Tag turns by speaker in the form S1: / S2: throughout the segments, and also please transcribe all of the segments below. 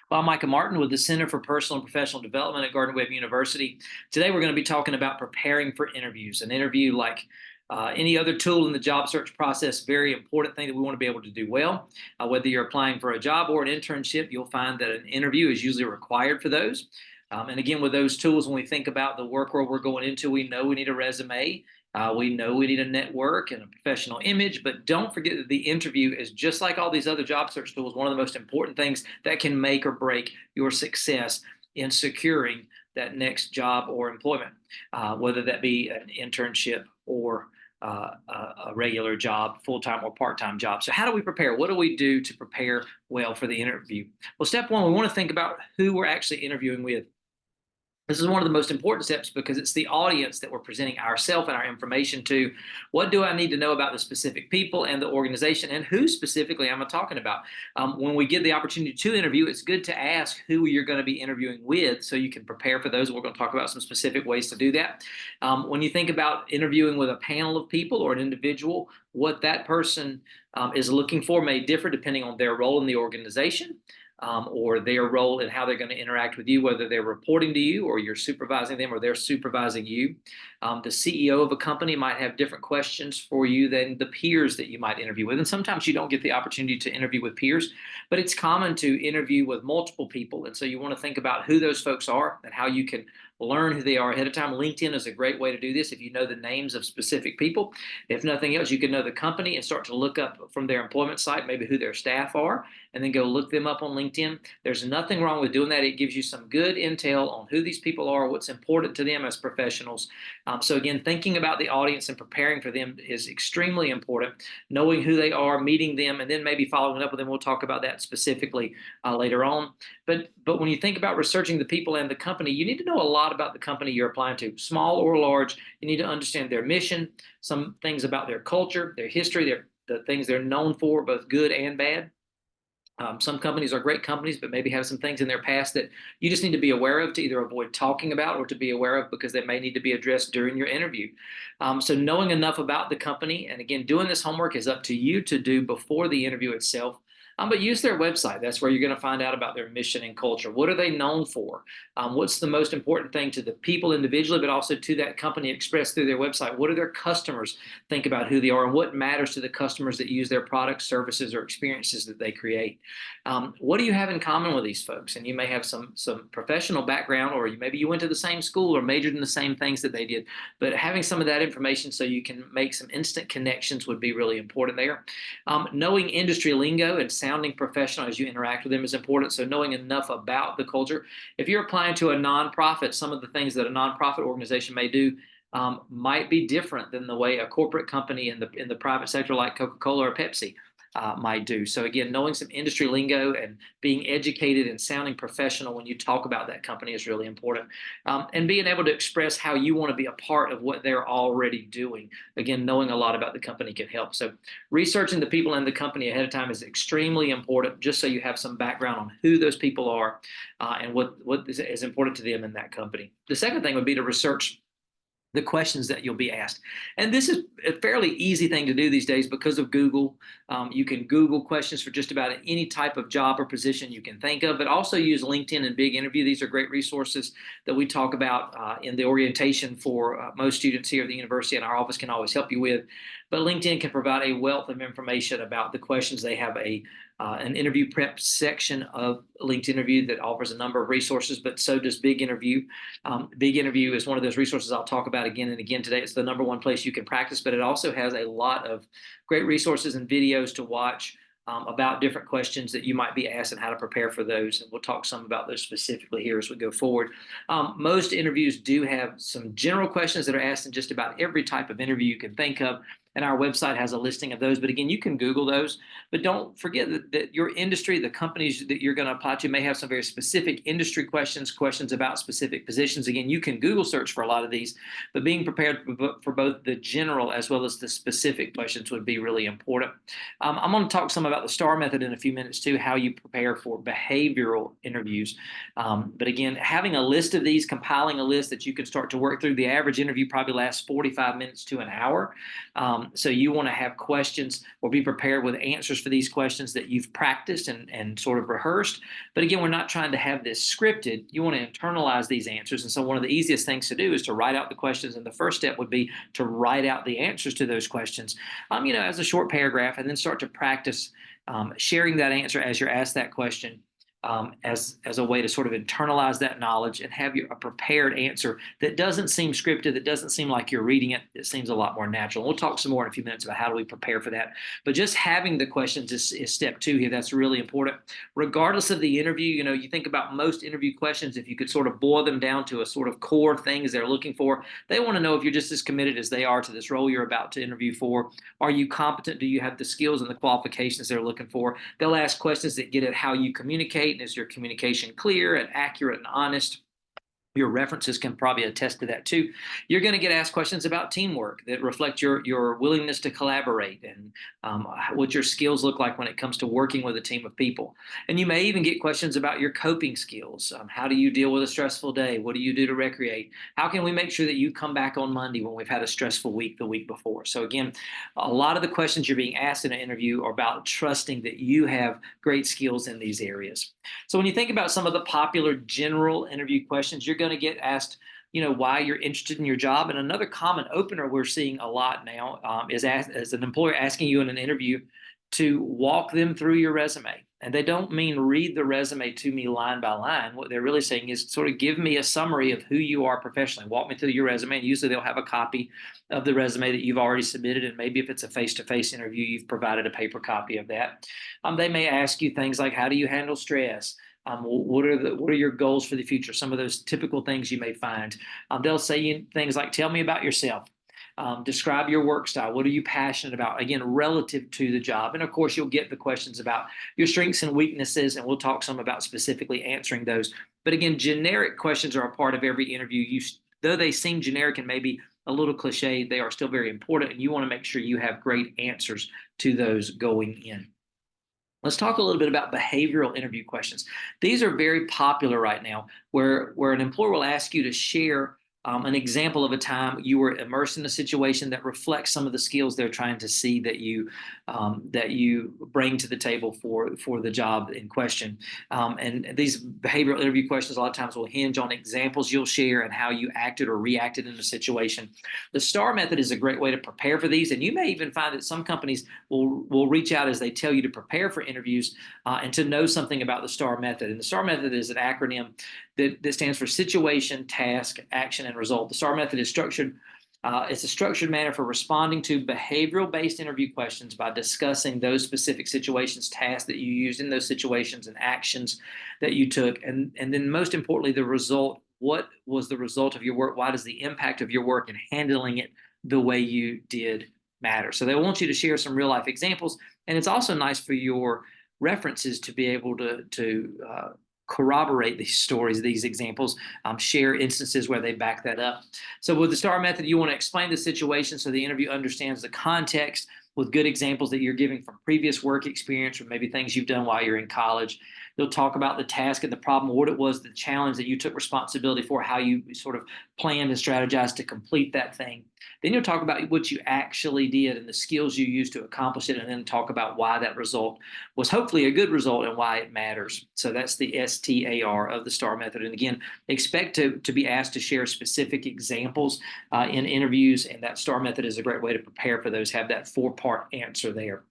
S1: Well, I'm Micah Martin with the Center for Personal and Professional Development at Gardner Webb University. Today, we're going to be talking about preparing for interviews. An interview, like any other tool in the job search process, very important thing that we want to be able to do well. Whether you're applying for a job or an internship, you'll find that an interview is usually required for those. And again, with those tools, when we think about the work where we're going into, we know we need a resume. We know we need a network and a professional image, but don't forget that the interview is just like all these other job search tools, one of the most important things that can make or break your success in securing that next job or employment, whether that be an internship or a regular job, full-time or part-time job. So how do we prepare? What do we do to prepare well for the interview? Well, step one, we want to think about who we're actually interviewing with. This is one of the most important steps because it's the audience that we're presenting ourselves and our information to. What do I need to know about the specific people and the organization, and who specifically am I talking about? When we get the opportunity to interview, it's good to ask who you're going to be interviewing with so you can prepare for those. We're going to talk about some specific ways to do that. When you think about interviewing with a panel of people or an individual, what that person is looking for may differ depending on their role in the organization. Or their role in how they're going to interact with you, whether they're reporting to you or you're supervising them or they're supervising you. The CEO of a company might have different questions for you than the peers that you might interview with. And sometimes you don't get the opportunity to interview with peers, but it's common to interview with multiple people. And so you want to think about who those folks are and how you can learn who they are ahead of time. LinkedIn is a great way to do this if you know the names of specific people. If nothing else, you can know the company and start to look up from their employment site, maybe who their staff are, and then go look them up on LinkedIn. There's nothing wrong with doing that. It gives you some good intel on who these people are, what's important to them as professionals. So again, thinking about the audience and preparing for them is extremely important. Knowing who they are, meeting them, and then maybe following up with them. We'll talk about that specifically later on. But when you think about researching the people and the company, you need to know a lot about the company you're applying to, small or large. You need to understand their mission, some things about their culture, their history, the things they're known for, both good and bad. Some companies are great companies, but maybe have some things in their past that you just need to be aware of to either avoid talking about or to be aware of because they may need to be addressed during your interview. So knowing enough about the company, and again, doing this homework is up to you to do before the interview itself. But use their website. That's where you're going to find out about their mission and culture. What are they known for? What's the most important thing to the people individually, but also to that company expressed through their website? What do their customers think about who they are, and what matters to the customers that use their products, services, or experiences that they create? What do you have in common with these folks? And you may have some professional background, or maybe you went to the same school or majored in the same things that they did. But having some of that information so you can make some instant connections would be really important there. Knowing industry lingo and sounding professional as you interact with them is important. So knowing enough about the culture. If you're applying to a nonprofit, some of the things that a nonprofit organization may do might be different than the way a corporate company in the private sector like Coca-Cola or Pepsi might do. So again, knowing some industry lingo and being educated and sounding professional when you talk about that company is really important. And being able to express how you want to be a part of what they're already doing. Again, knowing a lot about the company can help. So researching the people and the company ahead of time is extremely important, just so you have some background on who those people are and what is important to them in that company. The second thing would be to research the questions that you'll be asked. And this is a fairly easy thing to do these days because of Google. You can Google questions for just about any type of job or position you can think of, but also use LinkedIn and Big Interview. These are great resources that we talk about in the orientation for most students here at the university, and our office can always help you with. But LinkedIn can provide a wealth of information about the questions. They have an interview prep section of LinkedIn Interview that offers a number of resources, but so does Big Interview. Big Interview is one of those resources I'll talk about again and again today. It's the #1 place you can practice, but it also has a lot of great resources and videos to watch about different questions that you might be asked and how to prepare for those. And we'll talk some about those specifically here as we go forward. Most interviews do have some general questions that are asked in just about every type of interview you can think of. And our website has a listing of those. But again, you can Google those. But don't forget that your industry, the companies that you're going to apply to may have some very specific industry questions about specific positions. Again, you can Google search for a lot of these, but being prepared for both the general as well as the specific questions would be really important. I'm going to talk some about the STAR method in a few minutes too, how you prepare for behavioral interviews. But again, having a list of these, compiling a list that you can start to work through. The average interview probably lasts 45 minutes to an hour. So you want to have questions or be prepared with answers for these questions that you've practiced and sort of rehearsed. But again, we're not trying to have this scripted. You want to internalize these answers. And so one of the easiest things to do is to write out the questions. And the first step would be to write out the answers to those questions, as a short paragraph, and then start to practice sharing that answer as you're asked that question, as a way to sort of internalize that knowledge and have a prepared answer that doesn't seem scripted, that doesn't seem like you're reading it. It seems a lot more natural. We'll talk some more in a few minutes about how do we prepare for that. But just having the questions is step 2 here. That's really important. Regardless of the interview, you think about most interview questions, if you could sort of boil them down to a sort of core things they're looking for, they want to know if you're just as committed as they are to this role you're about to interview for. Are you competent? Do you have the skills and the qualifications they're looking for? They'll ask questions that get at how you communicate. And is your communication clear and accurate and honest? Your references can probably attest to that too. You're going to get asked questions about teamwork that reflect your willingness to collaborate and what your skills look like when it comes to working with a team of people. And you may even get questions about your coping skills. How do you deal with a stressful day? What do you do to recreate? How can we make sure that you come back on Monday when we've had a stressful week the week before? So again, a lot of the questions you're being asked in an interview are about trusting that you have great skills in these areas. So when you think about some of the popular general interview questions, you're going to get asked, why you're interested in your job. And another common opener we're seeing a lot now is as an employer asking you in an interview to walk them through your resume. And they don't mean read the resume to me line by line. What they're really saying is sort of give me a summary of who you are professionally. Walk me through your resume. And usually they'll have a copy of the resume that you've already submitted. And maybe if it's a face-to-face interview, you've provided a paper copy of that. They may ask you things like, how do you handle stress? What are your goals for the future? Some of those typical things you may find. They'll say things like, tell me about yourself. Describe your work style. What are you passionate about? Again, relative to the job. And of course, you'll get the questions about your strengths and weaknesses, and we'll talk some about specifically answering those. But again, generic questions are a part of every interview. Though they seem generic and maybe a little cliche, they are still very important, and you want to make sure you have great answers to those going in. Let's talk a little bit about behavioral interview questions. These are very popular right now, where an employer will ask you to share an example of a time you were immersed in a situation that reflects some of the skills they're trying to see that you bring to the table for the job in question. And these behavioral interview questions a lot of times will hinge on examples you'll share and how you acted or reacted in a situation. The STAR method is a great way to prepare for these, and you may even find that some companies will reach out as they tell you to prepare for interviews and to know something about the STAR method. And the STAR method is an acronym that stands for situation, task, action, and result. The STAR method is structured. It's a structured manner for responding to behavioral-based interview questions by discussing those specific situations, tasks that you used in those situations, and actions that you took. And then most importantly, the result. What was the result of your work? Why does the impact of your work and handling it the way you did matter? So they want you to share some real-life examples. And it's also nice for your references to be able to corroborate these stories, these examples, share instances where they back that up. So with the STAR method, you want to explain the situation so the interview understands the context with good examples that you're giving from previous work experience or maybe things you've done while you're in college. You'll talk about the task and the problem, what it was, the challenge that you took responsibility for, how you sort of planned and strategized to complete that thing. Then you'll talk about what you actually did and the skills you used to accomplish it, and then talk about why that result was hopefully a good result and why it matters. So that's the STAR of the STAR method. And again, expect to be asked to share specific examples in interviews, and that STAR method is a great way to prepare for those, have that 4-part answer there.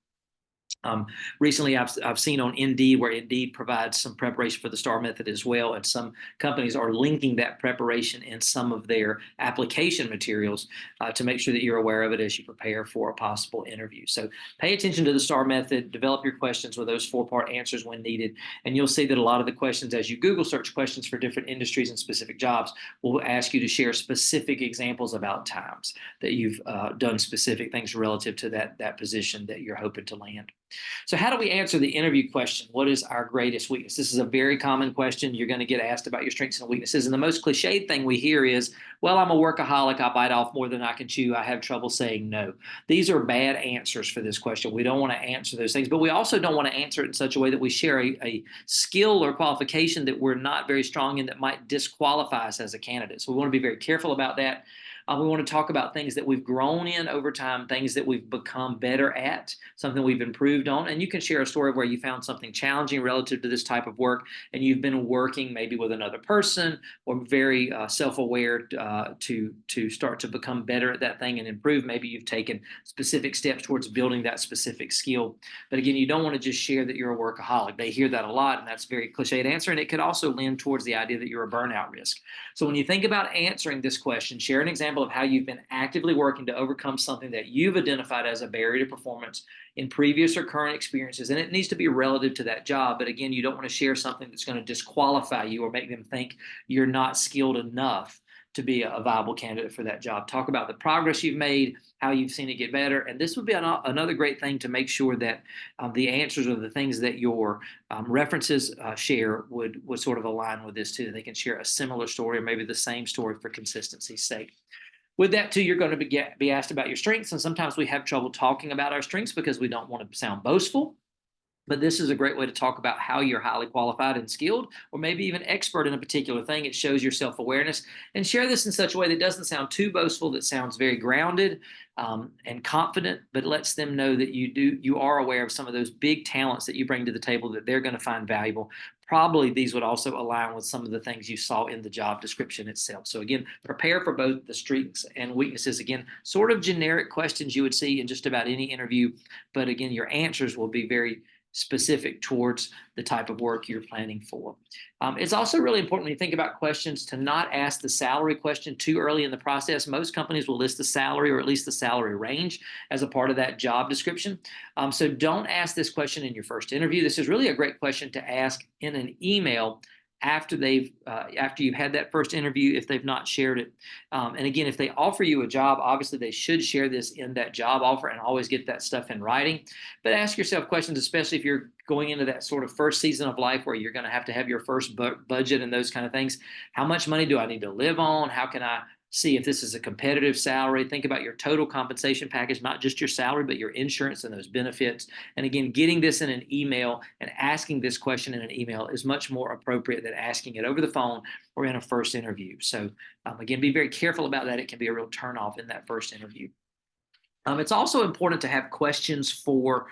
S1: Recently, I've seen on Indeed where Indeed provides some preparation for the STAR method as well, and some companies are linking that preparation in some of their application materials to make sure that you're aware of it as you prepare for a possible interview. So pay attention to the STAR method, develop your questions with those 4-part answers when needed, and you'll see that a lot of the questions as you Google search questions for different industries and specific jobs will ask you to share specific examples about times that you've done specific things relative to that position that you're hoping to land. So how do we answer the interview question? What is our greatest weakness? This is a very common question. You're going to get asked about your strengths and weaknesses. And the most cliched thing we hear is, well, I'm a workaholic. I bite off more than I can chew. I have trouble saying no. These are bad answers for this question. We don't want to answer those things, but we also don't want to answer it in such a way that we share a skill or qualification that we're not very strong in that might disqualify us as a candidate. So we want to be very careful about that. We want to talk about things that we've grown in over time, things that we've become better at, something we've improved on. And you can share a story where you found something challenging relative to this type of work, and you've been working maybe with another person or very self-aware to start to become better at that thing and improve. Maybe you've taken specific steps towards building that specific skill. But again, you don't want to just share that you're a workaholic. They hear that a lot, and that's a very cliched answer, and it could also lend towards the idea that you're a burnout risk. So when you think about answering this question, share an example of how you've been actively working to overcome something that you've identified as a barrier to performance in previous or current experiences. And it needs to be relative to that job. But again, you don't want to share something that's going to disqualify you or make them think you're not skilled enough to be a viable candidate for that job. Talk about the progress you've made, how you've seen it get better. And this would be another great thing to make sure that the answers or the things that your references share would sort of align with this too. They can share a similar story or maybe the same story for consistency's sake. With that too, you're going to be asked about your strengths. And sometimes we have trouble talking about our strengths because we don't want to sound boastful. But this is a great way to talk about how you're highly qualified and skilled, or maybe even expert in a particular thing. It shows your self-awareness. And share this in such a way that doesn't sound too boastful, that sounds very grounded and confident, but lets them know that you are aware of some of those big talents that you bring to the table that they're going to find valuable. Probably these would also align with some of the things you saw in the job description itself. So again, prepare for both the strengths and weaknesses. Again, sort of generic questions you would see in just about any interview, but again, your answers will be very specific towards the type of work you're planning for. It's also really important when you think about questions to not ask the salary question too early in the process. Most companies will list the salary or at least the salary range as a part of that job description. So don't ask this question in your first interview. This is really a great question to ask in an email after you've had that first interview, if they've not shared it. And again, if they offer you a job, obviously they should share this in that job offer and always get that stuff in writing. But ask yourself questions, especially if you're going into that sort of first season of life where you're going to have your first budget and those kind of things. How much money do I need to live on? How can I see if this is a competitive salary? Think about your total compensation package, not just your salary, but your insurance and those benefits. And again, getting this in an email and asking this question in an email is much more appropriate than asking it over the phone or in a first interview. So again, be very careful about that. It can be a real turnoff in that first interview. It's also important to have questions for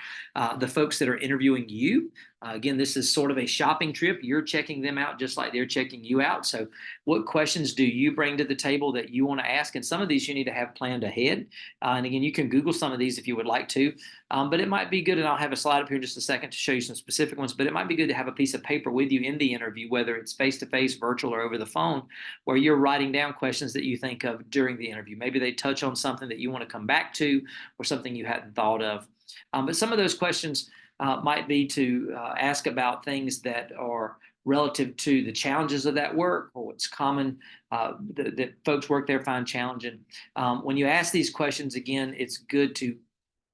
S1: the folks that are interviewing you. Again, this is sort of a shopping trip. You're checking them out just like they're checking you out. So what questions do you bring to the table that you want to ask? And some of these you need to have planned ahead. And again, you can Google some of these if you would like to. But it might be good, and I'll have a slide up here in just a second to show you some specific ones, but it might be good to have a piece of paper with you in the interview, whether it's face-to-face, virtual, or over the phone, where you're writing down questions that you think of during the interview. Maybe they touch on something that you want to come back to or something you hadn't thought of. But some of those questions might be to ask about things that are relative to the challenges of that work or what's common that folks work there find challenging. When you ask these questions, again, it's good to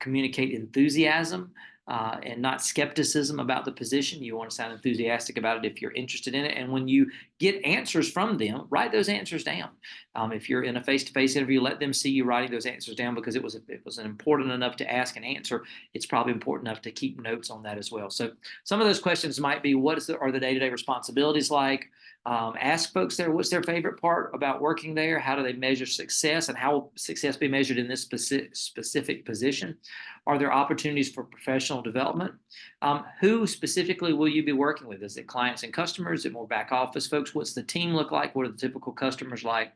S1: communicate enthusiasm and not skepticism about the position. You want to sound enthusiastic about it if you're interested in it. And when you get answers from them, write those answers down. If you're in a face-to-face interview, let them see you writing those answers down, because it was important enough to ask and answer. It's probably important enough to keep notes on that as well. So some of those questions might be, are the day-to-day responsibilities like? Ask folks there, what's their favorite part about working there? How do they measure success, and how will success be measured in this specific position? Are there opportunities for professional development? Who specifically will you be working with? Is it clients and customers? Is it more back office folks? What's the team look like? What are the typical customers like?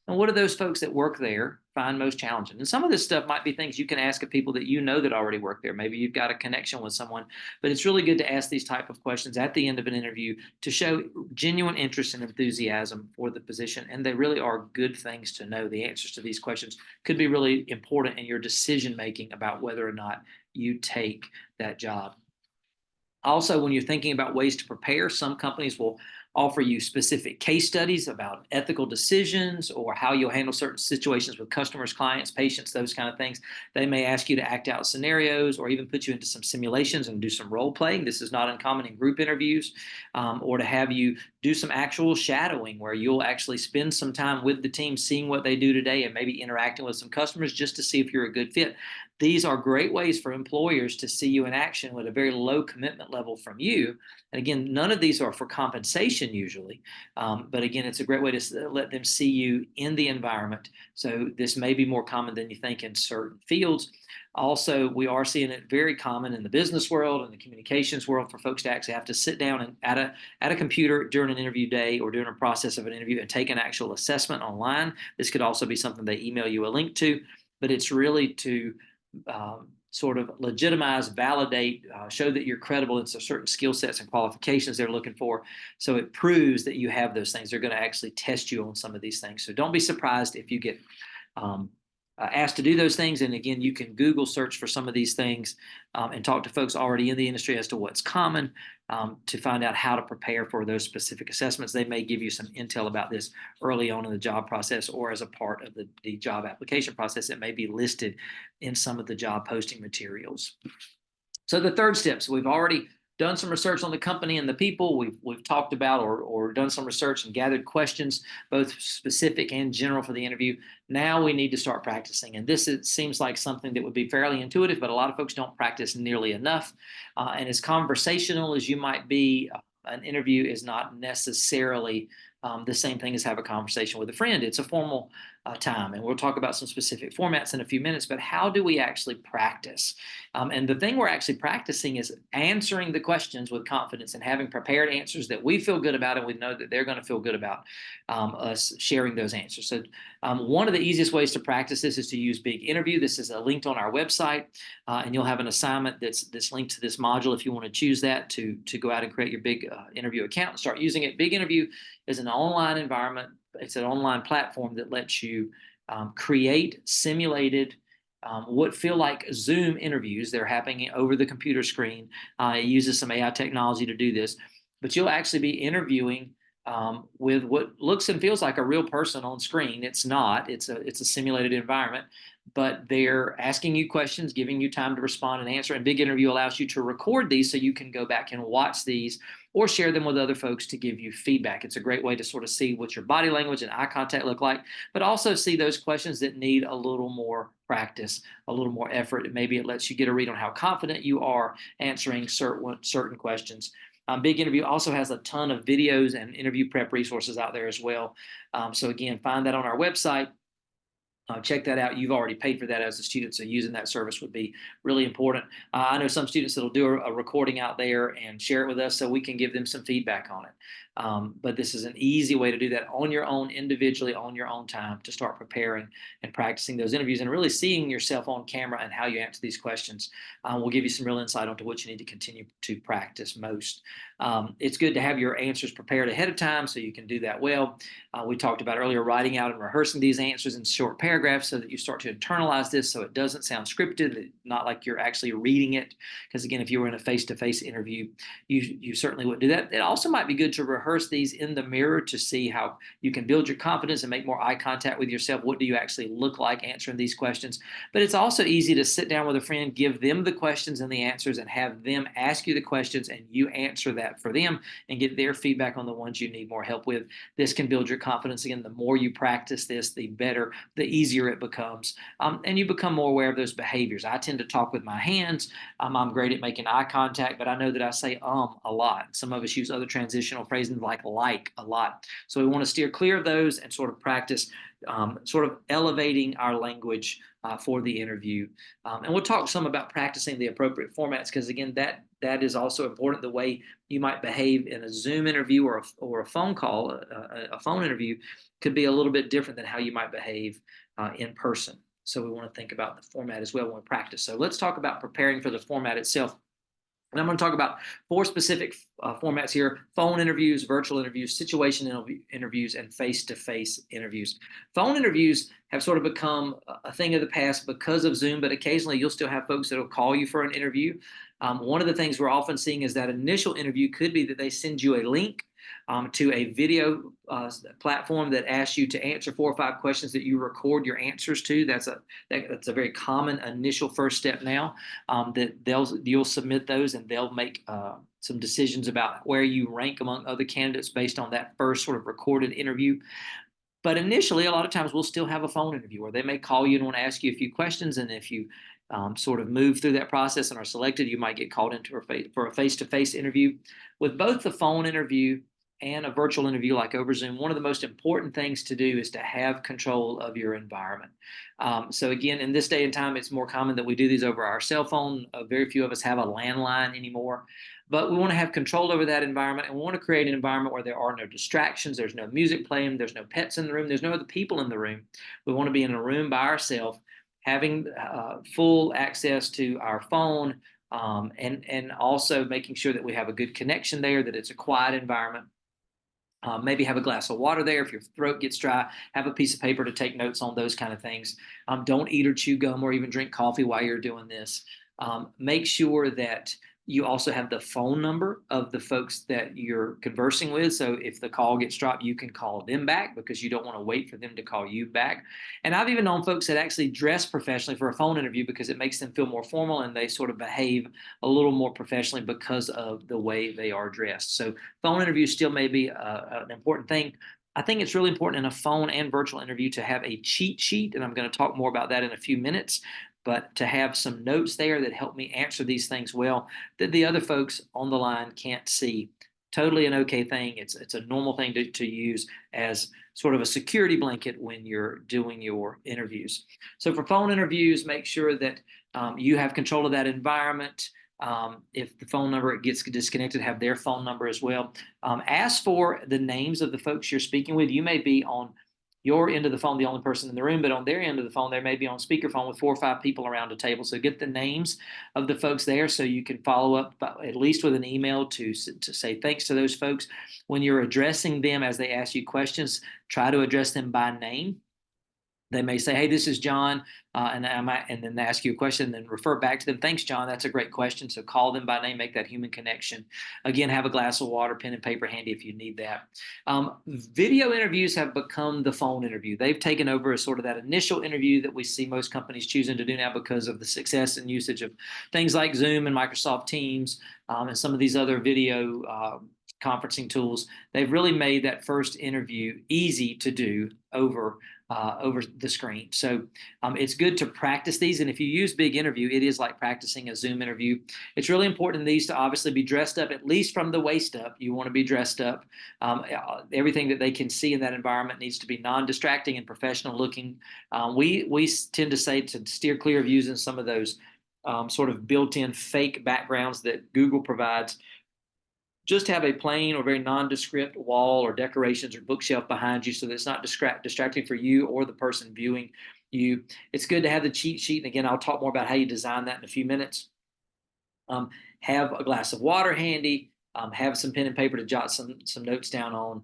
S1: And what do those folks that work there find most challenging? And some of this stuff might be things you can ask of people that you know that already work there. Maybe you've got a connection with someone, but it's really good to ask these type of questions at the end of an interview to show genuine interest and enthusiasm for the position. And they really are good things to know. The answers to these questions could be really important in your decision making about whether or not you take that job. Also, when you're thinking about ways to prepare, some companies will offer you specific case studies about ethical decisions or how you'll handle certain situations with customers, clients, patients, those kind of things. They may ask you to act out scenarios or even put you into some simulations and do some role playing. This is not uncommon in group interviews, or to have you do some actual shadowing where you'll actually spend some time with the team, seeing what they do today and maybe interacting with some customers just to see if you're a good fit. These are great ways for employers to see you in action with a very low commitment level from you. And again, none of these are for compensation usually, but again, it's a great way to let them see you in the environment. So this may be more common than you think in certain fields. Also, we are seeing it very common in the business world and the communications world for folks to actually have to sit down and at a computer during an interview day or during a process of an interview and take an actual assessment online. This could also be something they email you a link to, but it's really to sort of legitimize, validate, show that you're credible in certain skill sets and qualifications they're looking for. So it proves that you have those things. They're going to actually test you on some of these things. So don't be surprised if you get asked to do those things. And again, you can Google search for some of these things and talk to folks already in the industry as to what's common to find out how to prepare for those specific assessments. They may give you some intel about this early on in the job process or as a part of the job application process. It may be listed in some of the job posting materials. So the third step, so we've already done some research on the company and the people. We've talked about or done some research and gathered questions, both specific and general for the interview. Now we need to start practicing. And this seems like something that would be fairly intuitive, but a lot of folks don't practice nearly enough. And as conversational as you might be, an interview is not necessarily the same thing as have a conversation with a friend. It's a formal time, and we'll talk about some specific formats in a few minutes, but how do we actually practice? And the thing we're actually practicing is answering the questions with confidence and having prepared answers that we feel good about and we know that they're going to feel good about us sharing those answers. So one of the easiest ways to practice this is to use Big Interview. This is linked on our website, and you'll have an assignment that's linked to this module if you want to choose that to go out and create your Big Interview account and start using it. Big Interview is an online environment. It's an online platform that lets you create simulated what feel like Zoom interviews. They're happening over the computer screen. It uses some AI technology to do this, but you'll actually be interviewing with what looks and feels like a real person on screen. It's not. It's a simulated environment, but they're asking you questions, giving you time to respond and answer. And Big Interview allows you to record these so you can go back and watch these or share them with other folks to give you feedback. It's a great way to sort of see what your body language and eye contact look like, but also see those questions that need a little more practice, a little more effort. Maybe it lets you get a read on how confident you are answering certain questions. Big Interview also has a ton of videos and interview prep resources out there as well. So again, find that on our website. Check that out. You've already paid for that as a student, so using that service would be really important. I know some students that'll do a recording out there and share it with us so we can give them some feedback on it. But this is an easy way to do that on your own, individually, on your own time, to start preparing and practicing those interviews and really seeing yourself on camera and how you answer these questions. We'll give you some real insight onto what you need to continue to practice most. It's good to have your answers prepared ahead of time so you can do that well. We talked about earlier writing out and rehearsing these answers in short paragraphs so that you start to internalize this so it doesn't sound scripted, not like you're actually reading it. Because again, if you were in a face-to-face interview, you certainly wouldn't do that. It also might be good to rehearse these in the mirror to see how you can build your confidence and make more eye contact with yourself. What do you actually look like answering these questions? But it's also easy to sit down with a friend, give them the questions and the answers, and have them ask you the questions and you answer that for them and get their feedback on the ones you need more help with. This can build your confidence. Again, the more you practice this, the better, the easier it becomes. And you become more aware of those behaviors. I tend to talk with my hands. I'm great at making eye contact, but I know that I say a lot. Some of us use other transitional phrases like a lot. So we want to steer clear of those and sort of practice sort of elevating our language for the interview. And we'll talk some about practicing the appropriate formats because, again, that is also important. The way you might behave in a Zoom interview or a phone call, a phone interview, could be a little bit different than how you might behave in person. So we want to think about the format as well when we practice. So let's talk about preparing for the format itself. And I'm going to talk about 4 specific formats here: phone interviews, virtual interviews, situation interviews, and face-to-face interviews. Phone interviews have sort of become a thing of the past because of Zoom, but occasionally you'll still have folks that will call you for an interview. One of the things we're often seeing is that initial interview could be that they send you a link to a video platform that asks you to answer 4 or 5 questions that you record your answers to. That's a very common initial first step now. That you'll submit those and they'll make some decisions about where you rank among other candidates based on that first sort of recorded interview. But initially, a lot of times we'll still have a phone interview where they may call you and want to ask you a few questions, and if you sort of move through that process and are selected, you might get called into for a face-to-face interview. With both the phone interview and a virtual interview like over Zoom, one of the most important things to do is to have control of your environment. So again, in this day and time, it's more common that we do these over our cell phone. Very few of us have a landline anymore, but we want to have control over that environment, and we want to create an environment where there are no distractions, there's no music playing, there's no pets in the room, there's no other people in the room. We want to be in a room by ourselves, having full access to our phone, and also making sure that we have a good connection there, that it's a quiet environment. Maybe have a glass of water there. If your throat gets dry, have a piece of paper to take notes on, those kind of things. Don't eat or chew gum or even drink coffee while you're doing this. Make sure that you also have the phone number of the folks that you're conversing with. So if the call gets dropped, you can call them back because you don't want to wait for them to call you back. And I've even known folks that actually dress professionally for a phone interview because it makes them feel more formal and they sort of behave a little more professionally because of the way they are dressed. So phone interviews still may be an important thing. I think it's really important in a phone and virtual interview to have a cheat sheet, and I'm going to talk more about that in a few minutes, but to have some notes there that help me answer these things well that the other folks on the line can't see. Totally an okay thing. It's a normal thing to use as sort of a security blanket when you're doing your interviews. So for phone interviews, make sure that you have control of that environment. If the phone number gets disconnected, have their phone number as well. Ask for the names of the folks you're speaking with. You may be on your end of the phone, the only person in the room, but on their end of the phone, they may be on speakerphone with 4 or 5 people around a table. So get the names of the folks there so you can follow up at least with an email to say thanks to those folks. When you're addressing them as they ask you questions, try to address them by name. They may say, "Hey, this is John," and then they ask you a question, and then refer back to them. "Thanks, John. That's a great question." So call them by name, make that human connection. Again, have a glass of water, pen and paper handy if you need that. Video interviews have become the phone interview. They've taken over as sort of that initial interview that we see most companies choosing to do now because of the success and usage of things like Zoom and Microsoft Teams, and some of these other video conferencing tools. They've really made that first interview easy to do over the screen. So it's good to practice these. And if you use Big Interview, it is like practicing a Zoom interview. It's really important in these to obviously be dressed up, at least from the waist up. You want to be dressed up. Everything that they can see in that environment needs to be non-distracting and professional looking. We tend to say to steer clear of using some of those sort of built-in fake backgrounds that Google provides. Just have a plain or very nondescript wall or decorations or bookshelf behind you so that it's not distracting for you or the person viewing you. It's good to have the cheat sheet. And again, I'll talk more about how you design that in a few minutes. Have a glass of water handy. Have some pen and paper to jot some notes down on,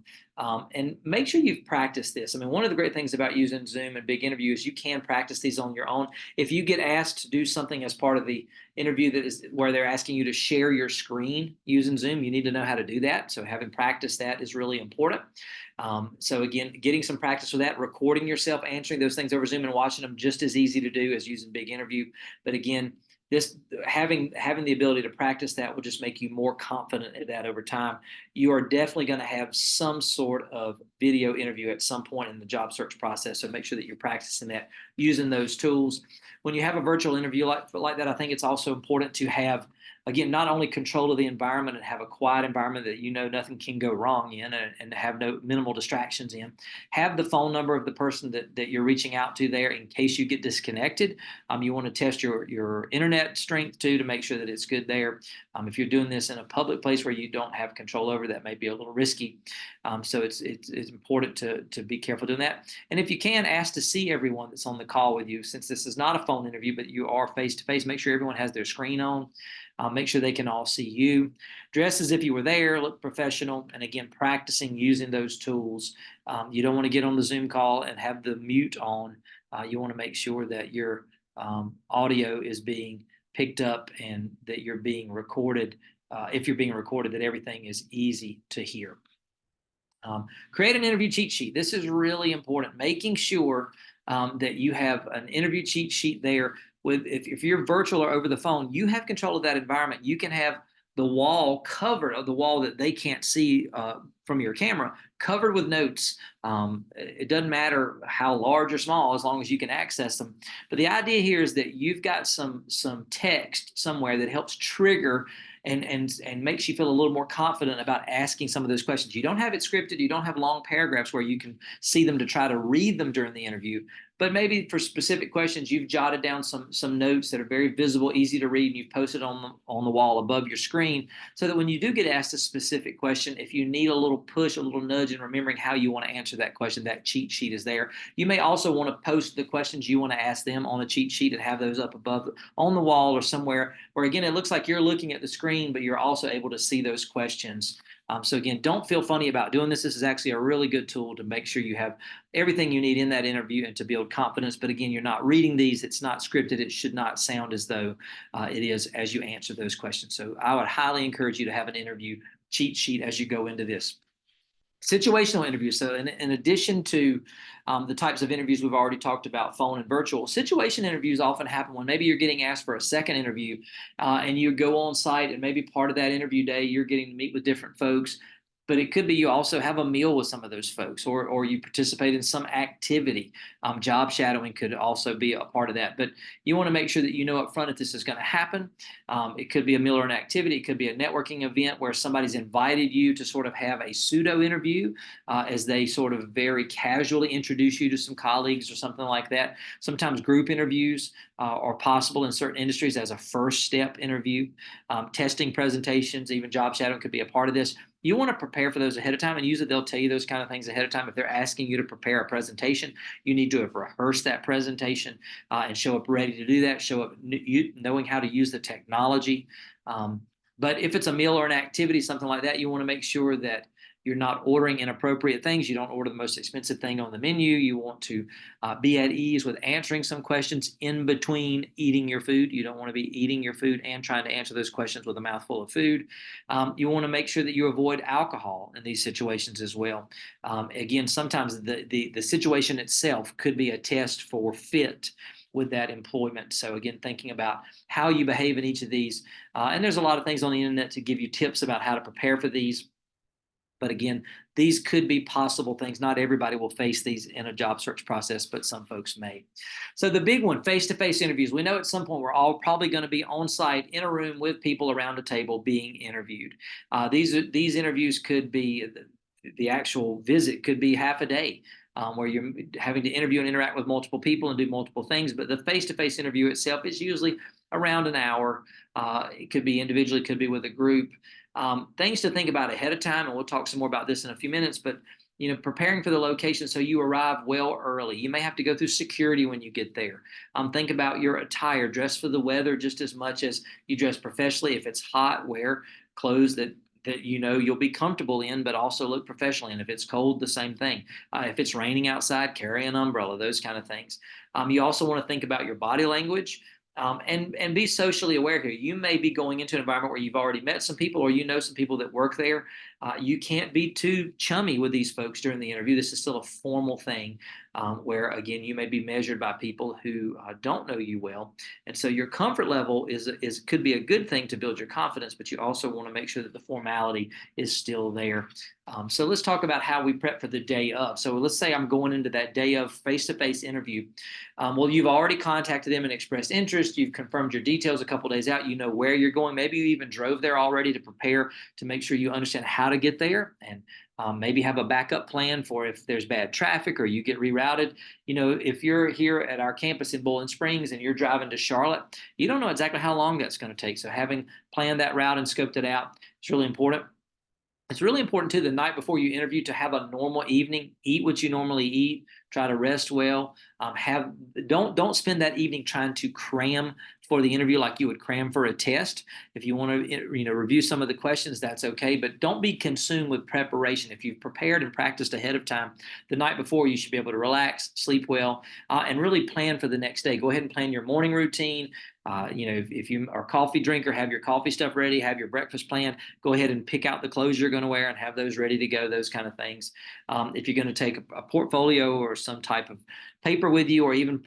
S1: and make sure you've practiced this. I mean, one of the great things about using Zoom and Big Interview is you can practice these on your own. If you get asked to do something as part of the interview that is where they're asking you to share your screen using Zoom, you need to know how to do that. So having practiced that is really important. So again, getting some practice with that, recording yourself, answering those things over Zoom and watching them, just as easy to do as using Big Interview. But again, this having the ability to practice that will just make you more confident at that over time. You are definitely going to have some sort of video interview at some point in the job search process. So make sure that you're practicing that using those tools. When you have a virtual interview like that, I think it's also important to have, again, not only control of the environment and have a quiet environment that you know nothing can go wrong in, and have no minimal distractions in. Have the phone number of the person that you're reaching out to there in case you get disconnected. You want to test your internet strength too to make sure that it's good there. If you're doing this in a public place where you don't have control over, that may be a little risky. So it's important to be careful doing that. And if you can, ask to see everyone that's on the call with you. Since this is not a phone interview, but you are face-to-face, make sure everyone has their screen on. Make sure they can all see you. Dress as if you were there, look professional, and again, practicing using those tools. You don't want to get on the Zoom call and have the mute on. You want to make sure that your audio is being picked up and that you're being recorded. If you're being recorded, that everything is easy to hear. Create an interview cheat sheet. This is really important. Making sure that you have an interview cheat sheet there. If you're virtual or over the phone, you have control of that environment. You can have the wall covered, of the wall that they can't see from your camera, covered with notes. It doesn't matter how large or small, as long as you can access them. But the idea here is that you've got some text somewhere that helps trigger and makes you feel a little more confident about asking some of those questions. You don't have it scripted. You don't have long paragraphs where you can see them to try to read them during the interview. But maybe for specific questions, you've jotted down some notes that are very visible, easy to read, and you've posted on the wall above your screen, so that when you do get asked a specific question, if you need a little push, a little nudge in remembering how you want to answer that question, that cheat sheet is there. You may also want to post the questions you want to ask them on a cheat sheet and have those up above on the wall or somewhere where, again, it looks like you're looking at the screen, but you're also able to see those questions. So again, don't feel funny about doing this. This is actually a really good tool to make sure you have everything you need in that interview and to build confidence. But again, you're not reading these. It's not scripted. It should not sound as though it is as you answer those questions. So I would highly encourage you to have an interview cheat sheet as you go into this. Situational interviews. So in addition to the types of interviews we've already talked about, phone and virtual, situation interviews often happen when maybe you're getting asked for a second interview and you go on site, and maybe part of that interview day you're getting to meet with different folks. But it could be you also have a meal with some of those folks, or you participate in some activity. Job shadowing could also be a part of that. But you want to make sure that you know up front if this is going to happen. It could be a meal or an activity. It could be a networking event where somebody's invited you to sort of have a pseudo interview as they sort of very casually introduce you to some colleagues or something like that. Sometimes group interviews are possible in certain industries as a first step interview. Testing presentations, even job shadowing could be a part of this. You want to prepare for those ahead of time, and usually they'll tell you those kind of things ahead of time. If they're asking you to prepare a presentation, you need to have rehearsed that presentation and show up ready to do that, show up knowing how to use the technology. But if it's a meal or an activity, something like that, you want to make sure that you're not ordering inappropriate things. You don't order the most expensive thing on the menu. You want to be at ease with answering some questions in between eating your food. You don't want to be eating your food and trying to answer those questions with a mouthful of food. You want to make sure that you avoid alcohol in these situations as well. Again, sometimes the situation itself could be a test for fit with that employment. So again, thinking about how you behave in each of these. And there's a lot of things on the internet to give you tips about how to prepare for these. But again, these could be possible things. Not everybody will face these in a job search process, but some folks may. So the big one, face-to-face interviews. We know at some point we're all probably going to be on site in a room with people around a table being interviewed. These interviews could be, the actual visit could be half a day. Where you're having to interview and interact with multiple people and do multiple things. But the face-to-face interview itself is usually around an hour. It could be individually, could be with a group. Things to think about ahead of time, and we'll talk some more about this in a few minutes, but preparing for the location so you arrive well early. You may have to go through security when you get there. Think about your attire. Dress for the weather just as much as you dress professionally. If it's hot, wear clothes that you'll be comfortable in, but also look professionally. And if it's cold, the same thing. If it's raining outside, carry an umbrella, those kind of things. You also want to think about your body language. And be socially aware here. You may be going into an environment where you've already met some people or some people that work there. You can't be too chummy with these folks during the interview. This is still a formal thing where, again, you may be measured by people who don't know you well. And so your comfort level could be a good thing to build your confidence, but you also want to make sure that the formality is still there. So let's talk about how we prep for the day of. So let's say I'm going into that day of face-to-face interview. Well, you've already contacted them and expressed interest. You've confirmed your details a couple days out. You know where you're going. Maybe you even drove there already to prepare to make sure you understand how to get there, and maybe have a backup plan for if there's bad traffic or you get rerouted. If you're here at our campus in Bowling Springs and you're driving to Charlotte, you don't know exactly how long that's going to take. So having planned that route and scoped it out is really important. It's really important, too, the night before you interview to have a normal evening. Eat what you normally eat. Try to rest well. Don't spend that evening trying to cram for the interview like you would cram for a test. If you want to review some of the questions, that's okay. But don't be consumed with preparation. If you've prepared and practiced ahead of time, the night before you should be able to relax, sleep well, and really plan for the next day. Go ahead and plan your morning routine. If you are a coffee drinker, have your coffee stuff ready, have your breakfast planned. Go ahead and pick out the clothes you're going to wear and have those ready to go, those kind of things. If you're going to take a portfolio or some type of paper with you, or even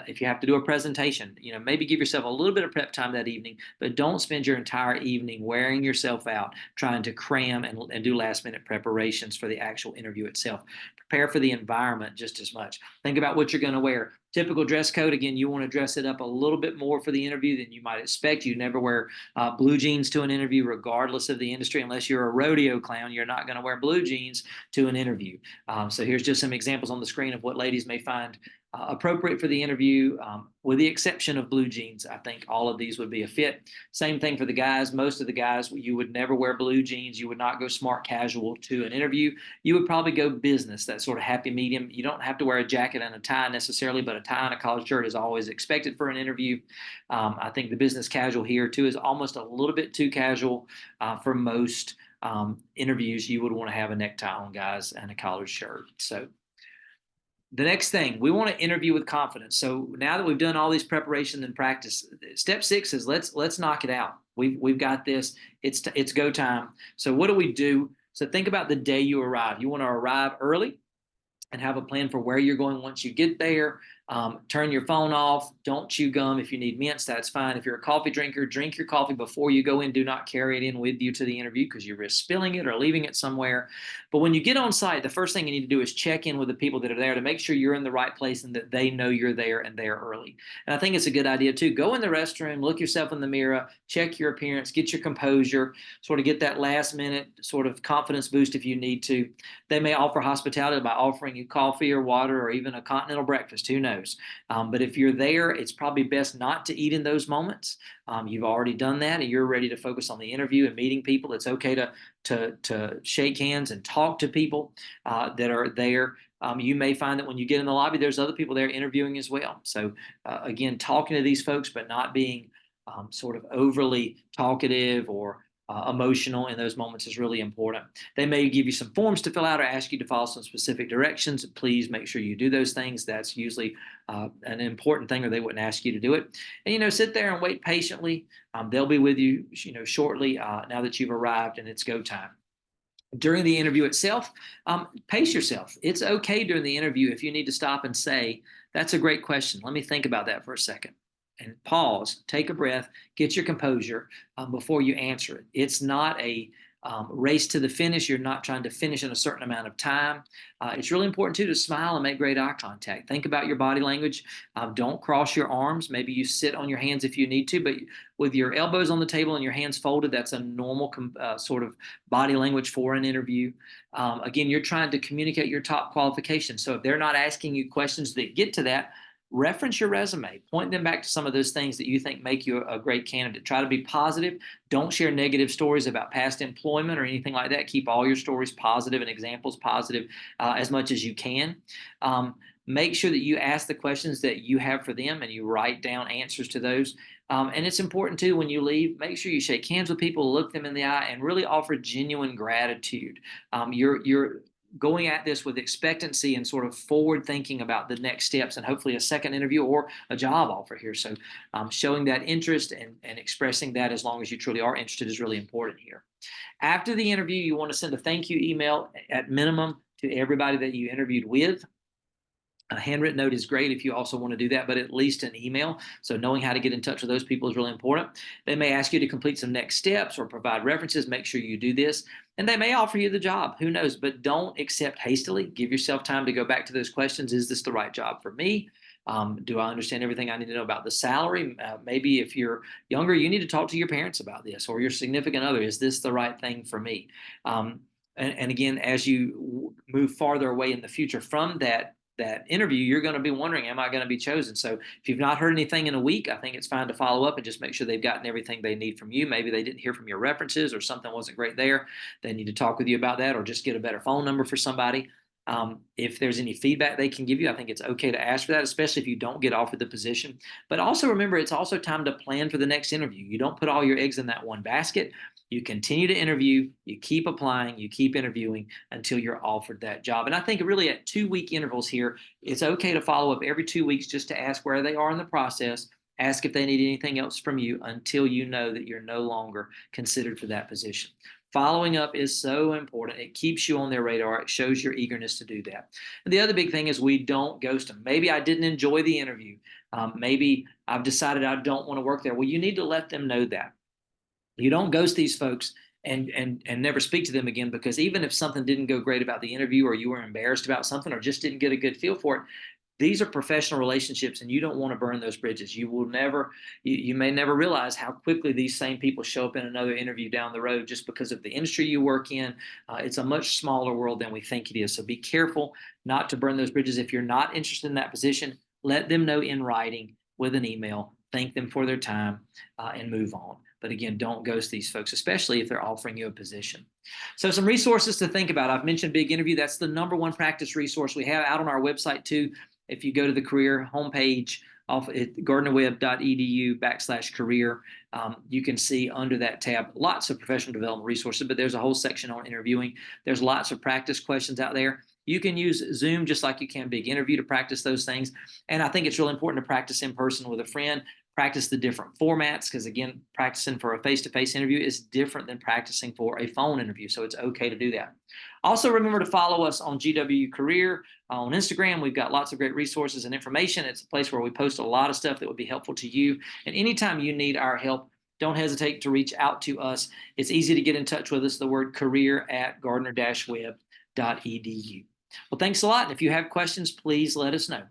S1: if you have to do a presentation, maybe give yourself a little bit of prep time that evening, but don't spend your entire evening wearing yourself out trying to cram and do last minute preparations for the actual interview itself. Prepare for the environment just as much. Think about what you're going to wear. Typical dress code, again, you want to dress it up a little bit more for the interview than you might expect. You never wear blue jeans to an interview, regardless of the industry. Unless you're a rodeo clown, you're not going to wear blue jeans to an interview. So here's just some examples on the screen of what ladies may find appropriate for the interview, with the exception of blue jeans. I think all of these would be a fit. Same thing for the guys. Most of the guys, you would never wear blue jeans. You would not go smart casual to an interview. You would probably go business, that sort of happy medium. You don't have to wear a jacket and a tie necessarily, but a tie and a collared shirt is always expected for an interview. I think the business casual here too is almost a little bit too casual for most interviews. You would want to have a necktie on, guys, and a collared shirt. So the next thing, we want to interview with confidence. So now that we've done all these preparations and practice, step 6 is let's knock it out. We've got this. It's go time. So what do we do? So think about the day you arrive. You want to arrive early and have a plan for where you're going once you get there. Turn your phone off. Don't chew gum. If you need mints, that's fine. If you're a coffee drinker, drink your coffee before you go in. Do not carry it in with you to the interview because you risk spilling it or leaving it somewhere. But when you get on site, the first thing you need to do is check in with the people that are there to make sure you're in the right place and that they know you're there and they're early. And I think it's a good idea too. Go in the restroom, look yourself in the mirror, check your appearance, get your composure, sort of get that last minute sort of confidence boost if you need to. They may offer hospitality by offering you coffee or water or even a continental breakfast. Who knows? But if you're there, it's probably best not to eat in those moments. You've already done that and you're ready to focus on the interview and meeting people. It's okay to shake hands and talk to people that are there. You may find that when you get in the lobby, there's other people there interviewing as well. So again, talking to these folks, but not being sort of overly talkative or emotional in those moments is really important. They may give you some forms to fill out or ask you to follow some specific directions. Please make sure you do those things. That's usually an important thing, or they wouldn't ask you to do it. And, sit there and wait patiently. They'll be with you, shortly now that you've arrived and it's go time. During the interview itself, pace yourself. It's okay during the interview if you need to stop and say, that's a great question. Let me think about that for a second. And pause, take a breath, get your composure before you answer it. It's not a race to the finish. You're not trying to finish in a certain amount of time. It's really important, too, to smile and make great eye contact. Think about your body language. Don't cross your arms. Maybe you sit on your hands if you need to, but with your elbows on the table and your hands folded, that's a normal sort of body language for an interview. Again, you're trying to communicate your top qualifications. So if they're not asking you questions that get to that, reference your resume, point them back to some of those things that you think make you a great candidate. Try to be positive. Don't share negative stories about past employment or anything like that. Keep all your stories positive and examples positive as much as you can. Make sure that you ask the questions that you have for them and you write down answers to those. And it's important too, when you leave, make sure you shake hands with people, look them in the eye, and really offer genuine gratitude. You're going at this with expectancy and sort of forward thinking about the next steps and hopefully a second interview or a job offer here. So showing that interest and expressing that as long as you truly are interested is really important here. After the interview, you want to send a thank you email at minimum to everybody that you interviewed with. A handwritten note is great if you also want to do that, but at least an email. So knowing how to get in touch with those people is really important. They may ask you to complete some next steps or provide references. Make sure you do this. And they may offer you the job. Who knows? But don't accept hastily. Give yourself time to go back to those questions. Is this the right job for me? Do I understand everything I need to know about the salary? Maybe if you're younger, you need to talk to your parents about this or your significant other. Is this the right thing for me? And again, as you move farther away in the future from that interview, you're going to be wondering, am I going to be chosen? So if you've not heard anything in a week, I think it's fine to follow up and just make sure they've gotten everything they need from you. Maybe they didn't hear from your references or something wasn't great there. They need to talk with you about that or just get a better phone number for somebody. If there's any feedback they can give you, I think it's okay to ask for that, especially if you don't get offered the position. But also remember, it's also time to plan for the next interview. You don't put all your eggs in that one basket. You continue to interview, you keep applying, you keep interviewing until you're offered that job. And I think really at 2-week intervals here, it's okay to follow up every 2 weeks just to ask where they are in the process, ask if they need anything else from you until you know that you're no longer considered for that position. Following up is so important. It keeps you on their radar. It shows your eagerness to do that. And the other big thing is we don't ghost them. Maybe I didn't enjoy the interview. Maybe I've decided I don't want to work there. Well, you need to let them know that. You don't ghost these folks and never speak to them again, because even if something didn't go great about the interview, or you were embarrassed about something, or just didn't get a good feel for it, these are professional relationships, and you don't want to burn those bridges. You may never realize how quickly these same people show up in another interview down the road, just because of the industry you work in. It's a much smaller world than we think it is. So be careful not to burn those bridges. If you're not interested in that position, let them know in writing with an email, thank them for their time, and move on. But again, don't ghost these folks, especially if they're offering you a position. So some resources to think about. I've mentioned Big Interview. That's the #1 practice resource we have out on our website too. If you go to the career homepage off at gardnerwebb.edu/career, you can see under that tab lots of professional development resources, but there's a whole section on interviewing. There's lots of practice questions out there. You can use Zoom just like you can Big Interview to practice those things. And I think it's really important to practice in person with a friend. Practice the different formats, because again, practicing for a face-to-face interview is different than practicing for a phone interview. So it's okay to do that. Also, remember to follow us on GW Career on Instagram. We've got lots of great resources and information. It's a place where we post a lot of stuff that would be helpful to you. And anytime you need our help, don't hesitate to reach out to us. It's easy to get in touch with us. The word career@gardner-webb.edu. Well, thanks a lot. And if you have questions, please let us know.